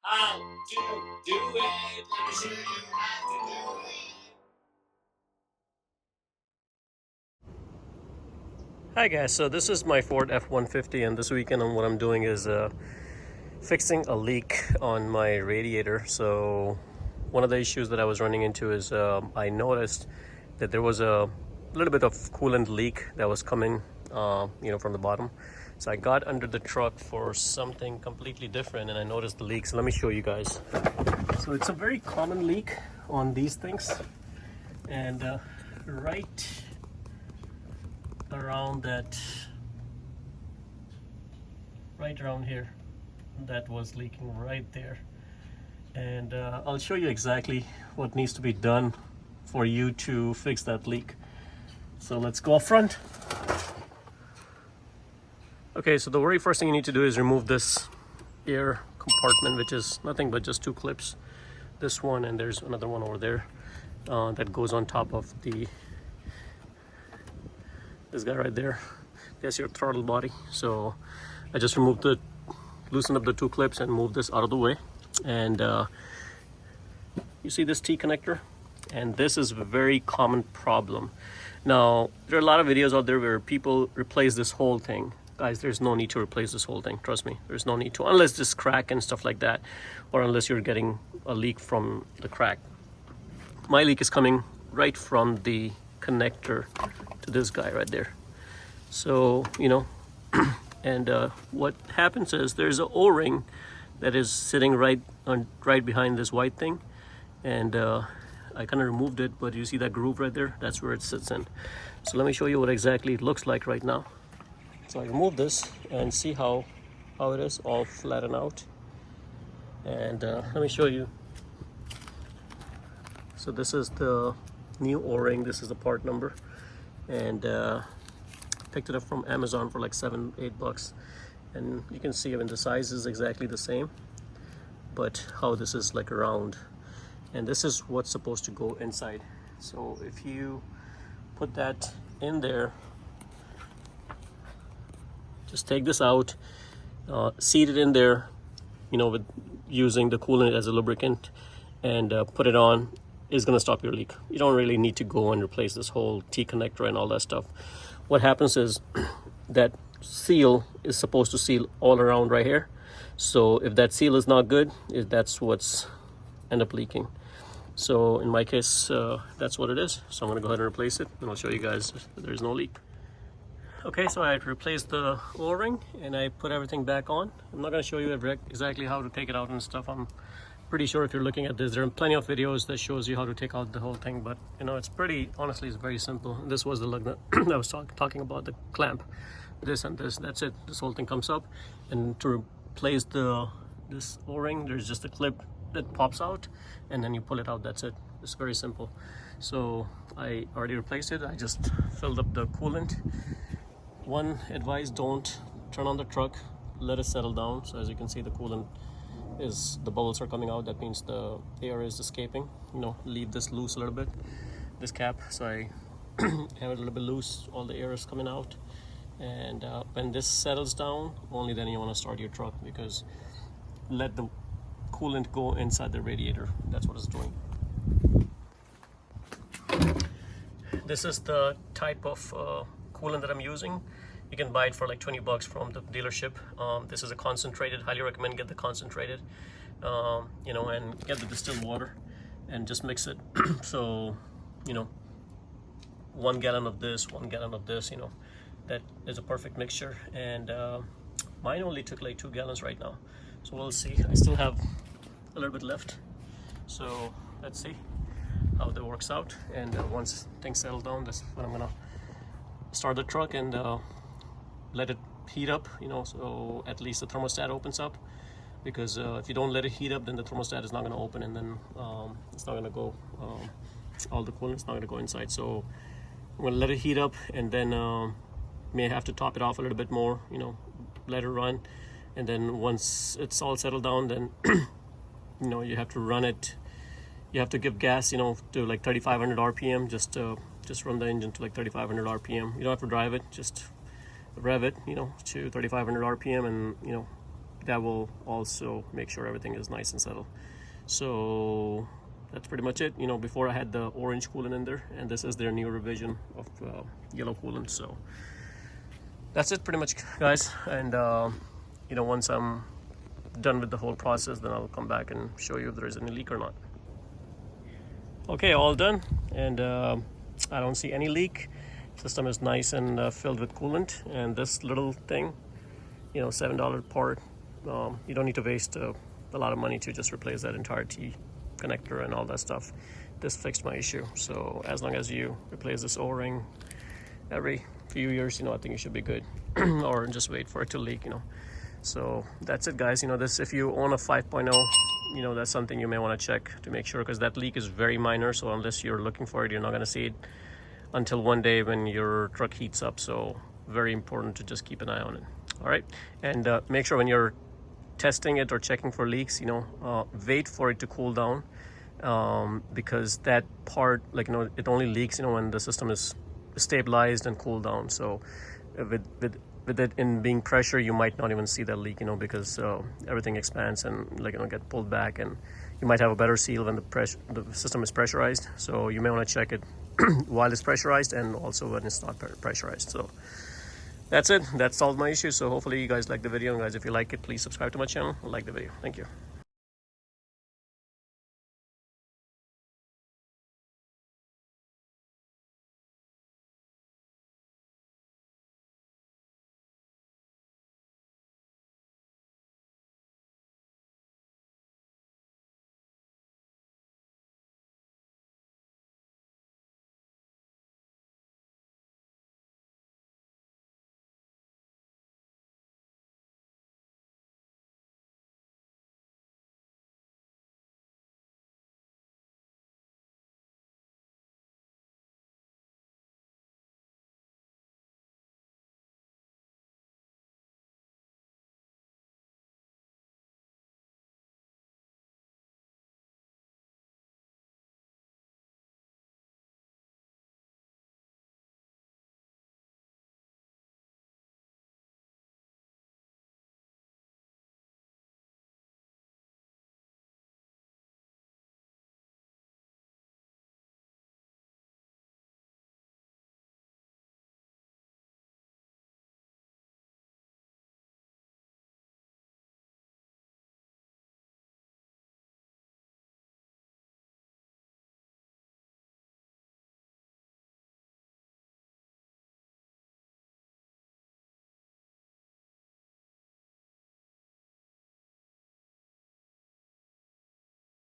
How to do it. Let me show you how to do it. Hi guys, so this is my Ford F-150 and this weekend what I'm doing is fixing a leak on my radiator. So one of the issues that I was running into is I noticed that there was a little bit of coolant leak that was coming from the bottom. So I got under the truck for something completely different and I noticed the leak. So let me show you guys. So it's a very common leak on these things, and right around that, right around here, that was leaking right there. And I'll show you exactly what needs to be done for you to fix that leak. So let's go up front. Okay, so the very first thing you need to do is remove this air compartment, which is nothing but just two clips. This one, and there's another one over there that goes on top of this guy right there. That's your throttle body. So I just loosened up the two clips and moved this out of the way. And you see this T connector? And this is a very common problem. Now, there are a lot of videos out there where people replace this whole thing. Guys, there's no need to replace this whole thing. Trust me, there's no need to, unless this crack and stuff like that, or unless you're getting a leak from the crack. My leak is coming right from the connector to this guy right there. So, and what happens is there's an O-ring that is sitting right behind this white thing, and I kind of removed it, but you see that groove right there? That's where it sits in. So let me show you what exactly it looks like right now. So I remove this and see how it is all flattened out. And let me show you. So this is the new O-ring. This is the part number, and picked it up from Amazon for like $7-8. And you can see, I mean, the size is exactly the same, but how this is like round, and this is what's supposed to go inside. So if you put that in there, just take this out, seat it in there, with using the coolant as a lubricant, and put it on. Is going to stop your leak. You don't really need to go and replace this whole T connector and all that stuff. What happens is that seal is supposed to seal all around right here. So if that seal is not good, that's what's end up leaking. So in my case, that's what it is. So I'm going to go ahead and replace it, and I'll show you guys that there's no leak. Okay, so I replaced the O-ring and I put everything back on. I'm not going to show you exactly how to take it out and stuff. I'm pretty sure if you're looking at this, there are plenty of videos that shows you how to take out the whole thing, but it's honestly it's very simple. This was the lug nut I was talking about, the clamp. This and this, that's it. This whole thing comes up, and to replace this O-ring, there's just a clip that pops out, and then you pull it out. That's it. It's very simple. So I already replaced it. I just filled up the coolant. One advice: don't turn on the truck, let it settle down. So as you can see, the coolant the bubbles are coming out. That means the air is escaping. Leave this loose a little bit, this cap. So I have it a little bit loose. All the air is coming out, and when this settles down, only then you want to start your truck, because let the coolant go inside the radiator. That's what it's doing. This is the type of coolant that I'm using. You can buy it for like $20 from the dealership. This is a concentrated. Highly recommend get the concentrated, and get the distilled water and just mix it. So, 1 gallon of this, 1 gallon of this, that is a perfect mixture. And mine only took like 2 gallons right now. So we'll see. I still have a little bit left. So let's see how that works out. And once things settle down, that's when I'm gonna start the truck and let it heat up, so at least the thermostat opens up, because if you don't let it heat up, then the thermostat is not going to open, and then it's not going to go, all the coolant is not going to go inside. So I'm going to let it heat up, and then may have to top it off a little bit more, let it run, and then once it's all settled down, then you have to run it. You have to give gas, to like 3,500 RPM. Just run the engine to like 3,500 RPM. You don't have to drive it, just rev it, to 3,500 RPM, and that will also make sure everything is nice and settled. So that's pretty much it. You know, before I had the orange coolant in there, and this is their new revision of yellow coolant. So that's it pretty much, guys. And you know, once I'm done with the whole process, then I'll come back and show you if there is any leak or not. Okay, all done, and I don't see any leak. System is nice and filled with coolant. And this little thing, you know, $7 part, you don't need to waste a lot of money to just replace that entire T connector and all that stuff. This fixed my issue. So as long as you replace this O-ring every few years, you know, I think you should be good. Or just wait for it to leak, you know. So that's it, guys. You know, this, if you own a 5.0, you know, that's something you may want to check to make sure, because that leak is very minor. So unless you're looking for it, you're not going to see it until one day when your truck heats up. So very important to just keep an eye on it. All right, and make sure when you're testing it or checking for leaks, you know, wait for it to cool down, because that part, like, you know, it only leaks, you know, when the system is stabilized and cooled down. So with it in being pressure, you might not even see that leak, you know, because everything expands and, like, you know, get pulled back, and you might have a better seal when the system is pressurized. So you may want to check it while it's pressurized and also when it's not pressurized. So that's it. That solved my issue. So hopefully you guys like the video. And guys, if you like it, please subscribe to my channel and like the video. Thank you.